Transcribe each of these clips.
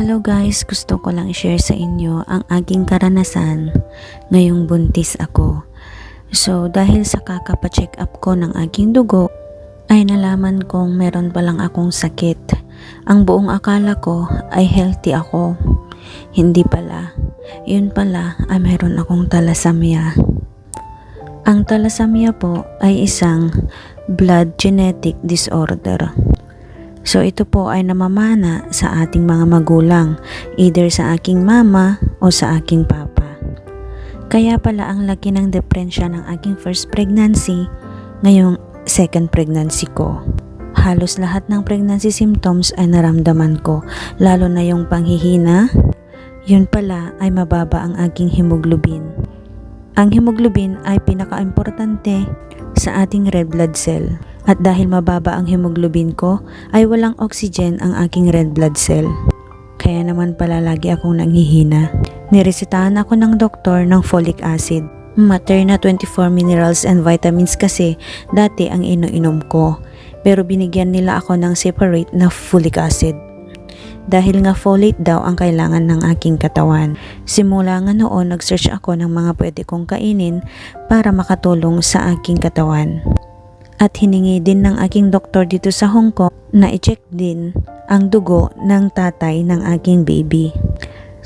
Hello guys, gusto ko lang i-share sa inyo ang aking karanasan ngayong buntis ako. So dahil sa kakapacheck up ko ng aking dugo, ay nalaman kong meron palang akong sakit. Ang buong akala ko ay healthy ako. Hindi pala. Yun pala ay meron akong thalassemia. Ang thalassemia po ay isang blood genetic disorder. So ito po ay namamana sa ating mga magulang, either sa aking mama o sa aking papa. Kaya pala ang laki ng diferensya ng aking first pregnancy ngayong second pregnancy ko. Halos lahat ng pregnancy symptoms ay naramdaman ko, lalo na yung panghihina. Yun pala ay mababa ang aking hemoglobin. Ang hemoglobin ay pinaka-importante sa ating red blood cell. At dahil mababa ang hemoglobin ko, ay walang oxygen ang aking red blood cell. Kaya naman pala lagi akong nanghihina. Niresetahan ako ng doktor ng folic acid. Materna 24 minerals and vitamins kasi dati ang ino-inom ko. Pero binigyan nila ako ng separate na folic acid. Dahil nga folate daw ang kailangan ng aking katawan. Simula nga noon, nag-search ako ng mga pwede kong kainin para makatulong sa aking katawan. At hiningi din ng aking doktor dito sa Hong Kong na i-check din ang dugo ng tatay ng aking baby.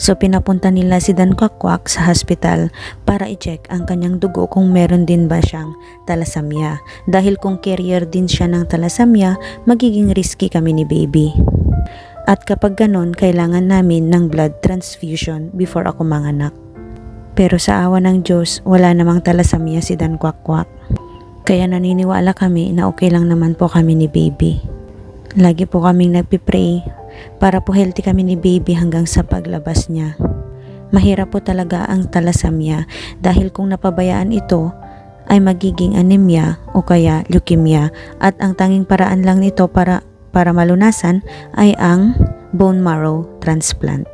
So pinapunta nila si Dan Kwak sa hospital para i-check ang kanyang dugo kung meron din ba siyang thalassemia. Dahil kung carrier din siya ng thalassemia, magiging risky kami ni baby. At kapag ganon, kailangan namin ng blood transfusion before ako manganak. Pero sa awa ng Diyos, wala namang thalassemia si Dan Kwak. Kaya naniniwala kami na okay lang naman po kami ni baby. Lagi po kaming nagpipray para po healthy kami ni baby hanggang sa paglabas niya. Mahirap po talaga ang thalassemia dahil kung napabayaan ito ay magiging anemia o kaya leukemia, at ang tanging paraan lang nito para malunasan ay ang bone marrow transplant.